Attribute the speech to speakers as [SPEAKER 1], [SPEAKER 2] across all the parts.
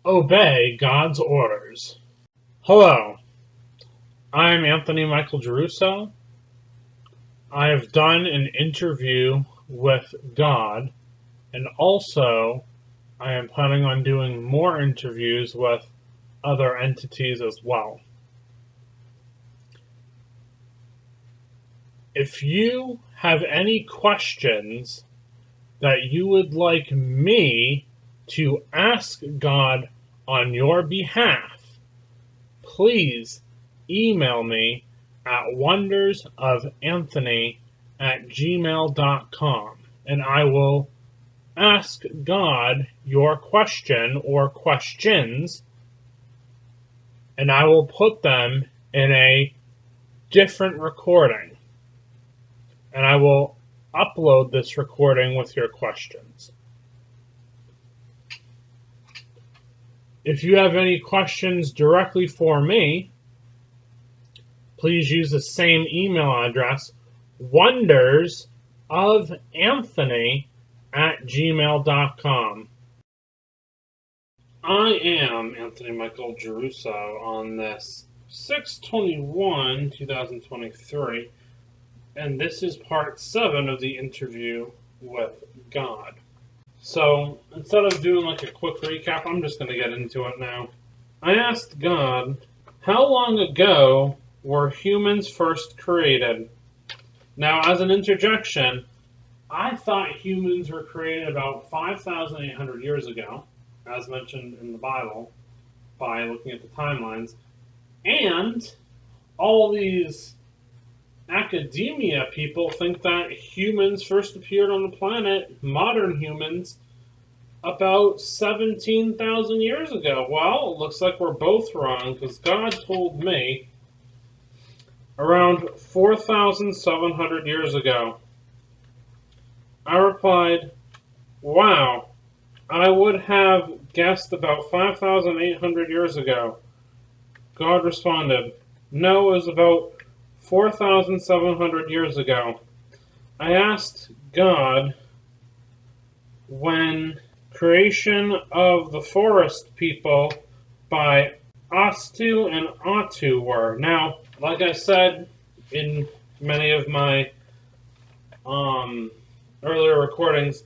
[SPEAKER 1] Obey God's orders. Hello, I'm Anthony Michael Giarrusso. I have done an interview with God, and also I am planning on doing more interviews with other entities as well. If you have any questions that you would like me to ask God on your behalf, please email me at wondersofAnthony@gmail.com, and I will ask God your question or questions, and I will put them in a different recording, and I will upload this recording with your questions. If you have any questions directly for me, please use the same email address, wondersofAnthony@gmail.com. I am Anthony Michael Giarrusso on this 6/21/2023, and this is part 7 of the interview with God. So instead of doing like a quick recap, I'm just going to get into it now. I asked God, how long ago were humans first created? Now, as an interjection, I thought humans were created about 5,800 years ago, as mentioned in the Bible, by looking at the timelines. And all these academia people think that humans first appeared on the planet, modern humans, about 17,000 years ago. Well, it looks like we're both wrong, because God told me around 4,700 years ago. I replied, wow, I would have guessed about 5,800 years ago. God responded, no, it was about 4,700 years ago. I asked God when creation of the forest people by Astu and Atu were. Now, like I said in many of my earlier recordings,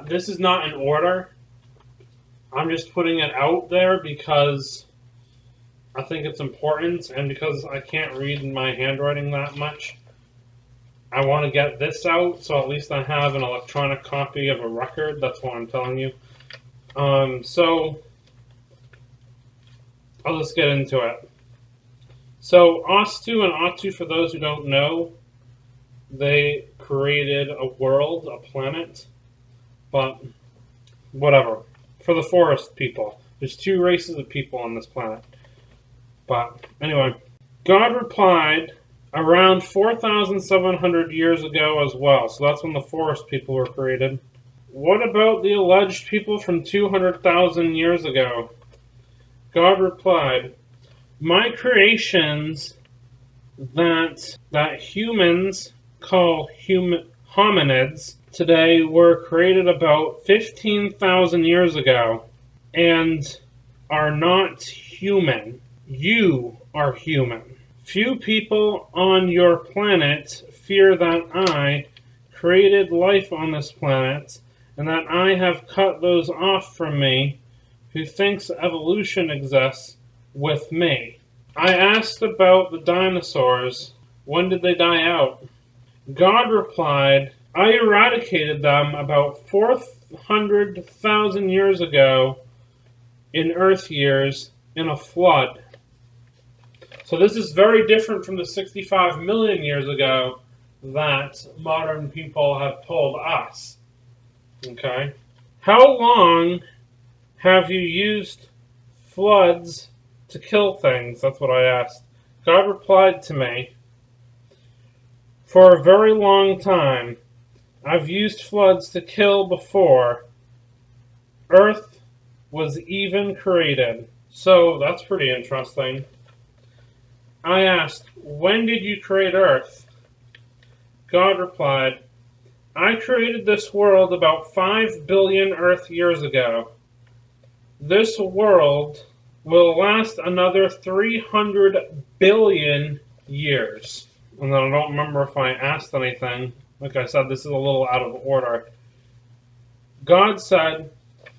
[SPEAKER 1] this is not in order. I'm just putting it out there because I think it's important, and because I can't read in my handwriting that much. I want to get this out, so at least I have an electronic copy of a record. That's what I'm telling you. So I'll just get into it. So Astu and Atu, for those who don't know, they created a world, a planet, but whatever. For the forest people. There's 2 races of people on this planet. But anyway, God replied around 4,700 years ago as well. So that's when the forest people were created. What about the alleged people from 200,000 years ago? God replied, my creations that humans call hominids today were created about 15,000 years ago and are not human. You are human. Few people on your planet fear that I created life on this planet and that I have cut those off from me who thinks evolution exists with me. I asked about the dinosaurs. When did they die out? God replied, I eradicated them about 400,000 years ago in Earth years in a flood. So this is very different from the 65 million years ago that modern people have told us. Okay? How long have you used floods to kill things? That's what I asked. God replied to me, for a very long time. I've used floods to kill before Earth was even created. So that's pretty interesting. I asked, when did you create Earth? God replied, I created this world about 5 billion Earth years ago. this world will last another 300 billion years. And then I don't remember if I asked anything. Like I said, this is a little out of order. God said,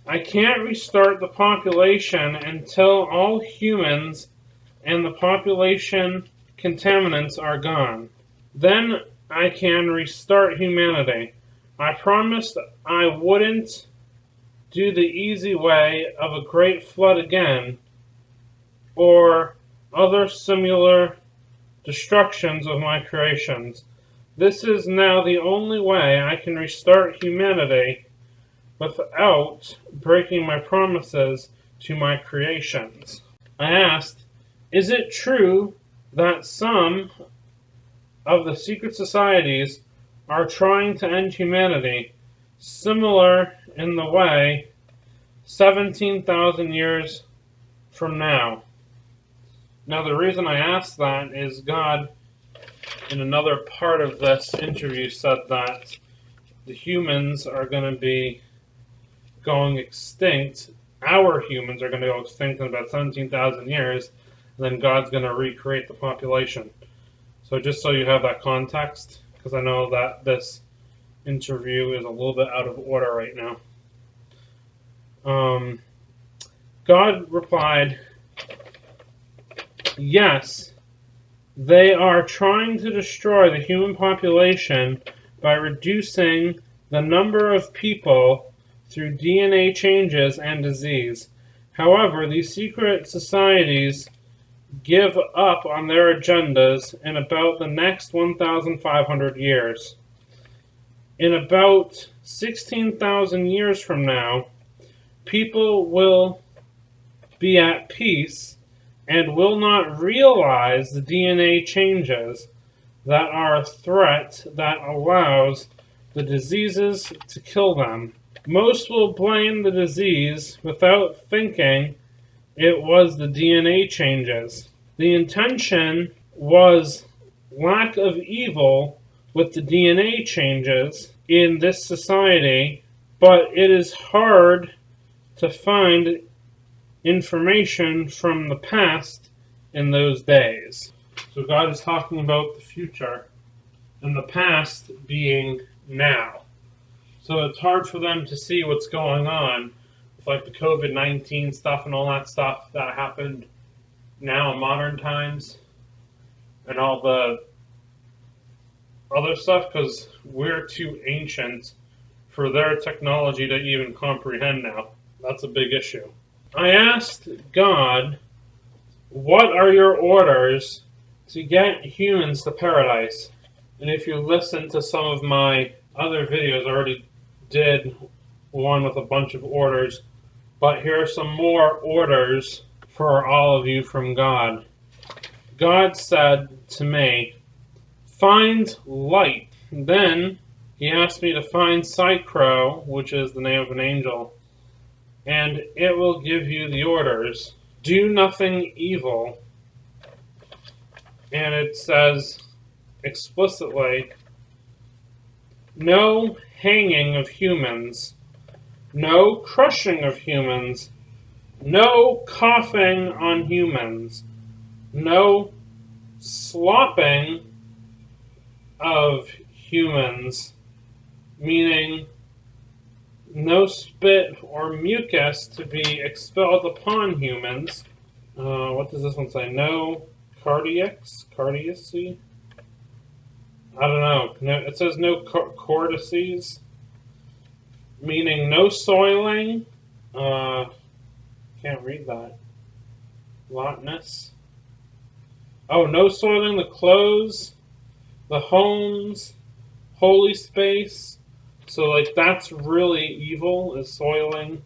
[SPEAKER 1] I can't restart the population until all humans and the population contaminants are gone. Then I can restart humanity. I promised I wouldn't do the easy way of a great flood again, or other similar destructions of my creations. This is now the only way I can restart humanity without breaking my promises to my creations. I asked, is it true that some of the secret societies are trying to end humanity, similar in the way 17,000 years from now? Now, the reason I asked that is God, in another part of this interview, said that the humans are going to be going extinct. Our humans are going to go extinct in about 17,000 years, and then God's going to recreate the population. So just so you have that context, because I know that this interview is a little bit out of order right now. God replied, yes, they are trying to destroy the human population by reducing the number of people through DNA changes and disease. However, these secret societies give up on their agendas in about the next 1,500 years. In about 16,000 years from now, people will be at peace and will not realize the DNA changes that are a threat that allows the diseases to kill them. Most will blame the disease without thinking it was the DNA changes. The intention was lack of evil with the DNA changes in this society, but it is hard to find information from the past in those days. So God is talking about the future, and the past being now. So it's hard for them to see what's going on with like the COVID-19 stuff and all that stuff that happened now in modern times, and all the other stuff, because we're too ancient for their technology to even comprehend now. That's a big issue. I asked God, what are your orders to get humans to paradise? And if you listen to some of my other videos, I already did one with a bunch of orders, but here are some more orders for all of you from God. God said to me, find light. Then he asked me to find Psychro, which is the name of an angel, and it will give you the orders. Do nothing evil. And it says explicitly, no hanging of humans, no crushing of humans, no coughing on humans, no slopping of humans, meaning no spit or mucus to be expelled upon humans. What does this one say? No cardiacy? I don't know. No, it says no cortices, meaning no soiling. Can't read that. Lotness. Oh, no soiling the clothes, the homes, holy space. So, like, that's really evil, is soiling.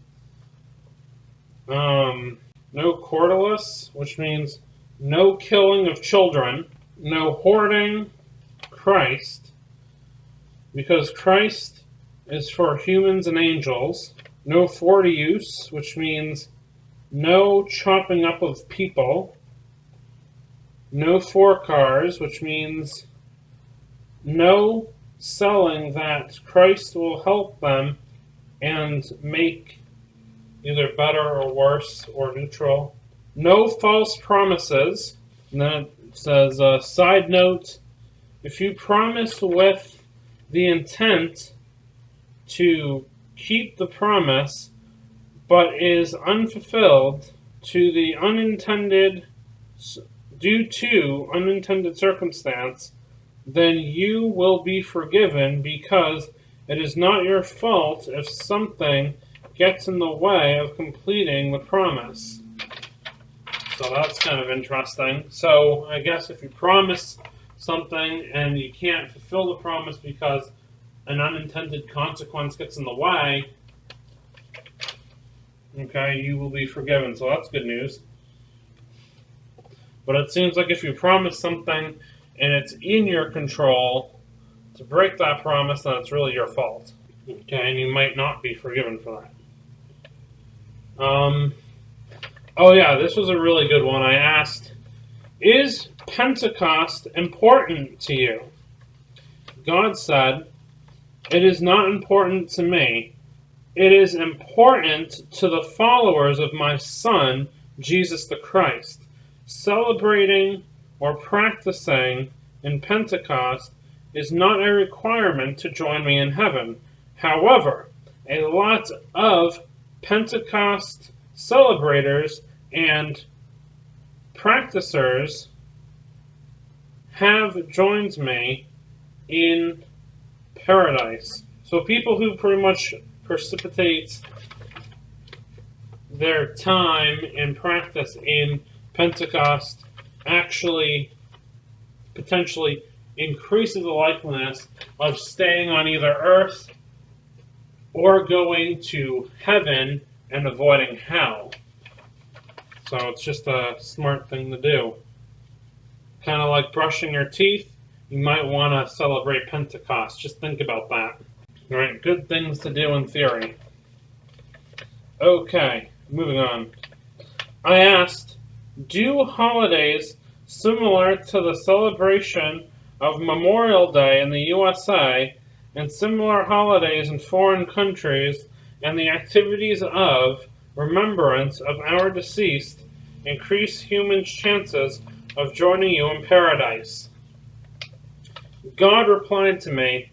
[SPEAKER 1] No cordelus, which means no killing of children. No hoarding Christ, because Christ is for humans and angels. No fortius, which means no chopping up of people. No forcars, which means no selling that Christ will help them and make either better or worse or neutral. No false promises. And then it says, side note, if you promise with the intent to keep the promise but is unfulfilled due to unintended circumstance, then you will be forgiven because it is not your fault if something gets in the way of completing the promise. So that's kind of interesting. So I guess if you promise something and you can't fulfill the promise because an unintended consequence gets in the way, okay, you will be forgiven. So that's good news. But it seems like if you promise something and it's in your control to break that promise, then it's really your fault. Okay, and you might not be forgiven for that. Oh yeah, this was a really good one. I asked, is Pentecost important to you? God said, it is not important to me. It is important to the followers of my Son, Jesus the Christ. Celebrating or practicing in Pentecost is not a requirement to join me in heaven. However, a lot of Pentecost celebrators and practicers have joined me in paradise. So people who pretty much precipitate their time and practice in Pentecost actually potentially increases the likeliness of staying on either earth or going to heaven and avoiding hell. So it's just a smart thing to do. Kind of like brushing your teeth, you might want to celebrate Pentecost. Just think about that. All right, good things to do in theory. Okay, moving on. I asked, do holidays similar to the celebration of Memorial Day in the USA and similar holidays in foreign countries and the activities of remembrance of our deceased increase humans' chances of joining you in paradise? God replied to me,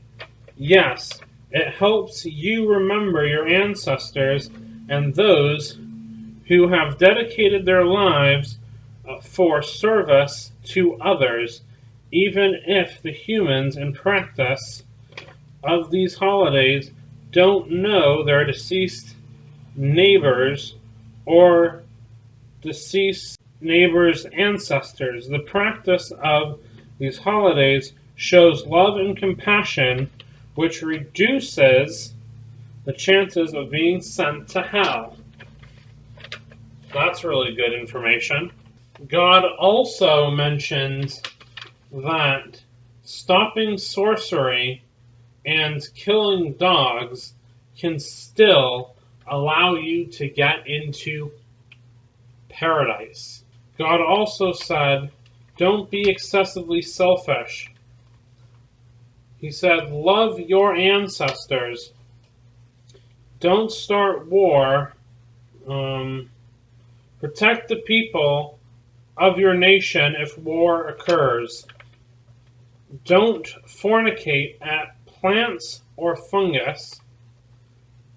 [SPEAKER 1] yes, it helps you remember your ancestors and those who have dedicated their lives for service to others, even if the humans in practice of these holidays don't know their deceased neighbors or deceased neighbors' ancestors. The practice of these holidays shows love and compassion, which reduces the chances of being sent to hell. That's really good information. God also mentions that stopping sorcery and killing dogs can still allow you to get into paradise. God also said, don't be excessively selfish. He said, love your ancestors. Don't start war. Protect the people of your nation if war occurs. Don't fornicate at plants or fungus.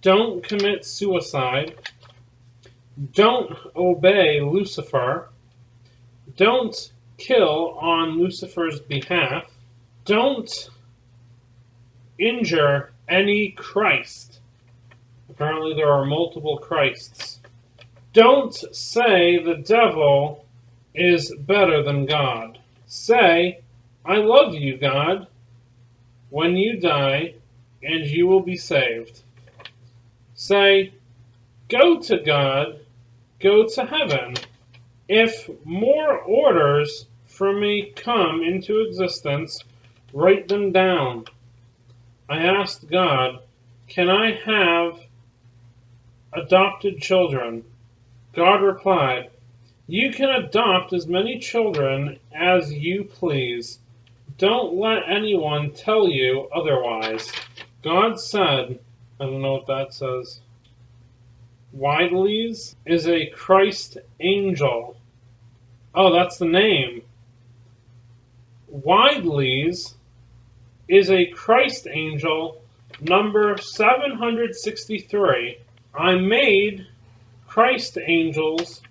[SPEAKER 1] Don't commit suicide. Don't obey Lucifer. Don't kill on Lucifer's behalf. Don't injure any Christ. Apparently there are multiple Christs. Don't say the devil is better than God. Say, I love you, God, when you die, and you will be saved. Say, go to God, go to heaven. If more orders from me come into existence, write them down. I asked God, can I have adopted children? God replied, you can adopt as many children as you please. Don't let anyone tell you otherwise. God said, I don't know what that says. Widely's is a Christ angel. Oh, that's the name. Widely's is a Christ angel number 763. I made Christ angels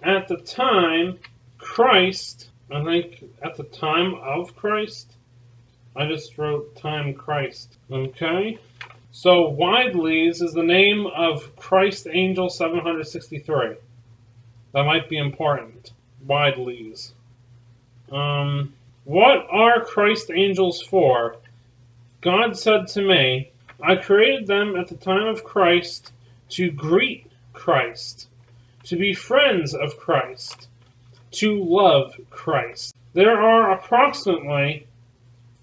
[SPEAKER 1] at the time Christ, I think at the time of Christ. I just wrote time Christ. Okay. So Widely's is the name of Christ angel 763. That might be important. Widely's. What are Christ angels for? God said to me, I created them at the time of Christ to greet Christ, to be friends of Christ, to love Christ. There are approximately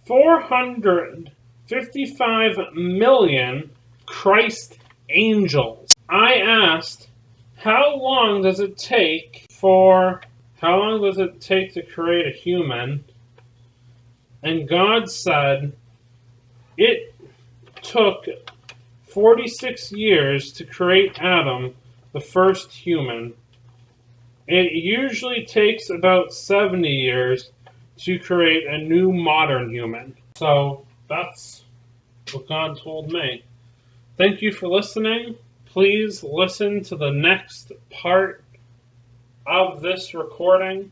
[SPEAKER 1] 455 million Christ angels. I asked, how long does it take to create a human? And God said, it took 46 years to create Adam, the first human. It usually takes about 70 years to create a new modern human. So that's what God told me. Thank you for listening. Please listen to the next part of this recording.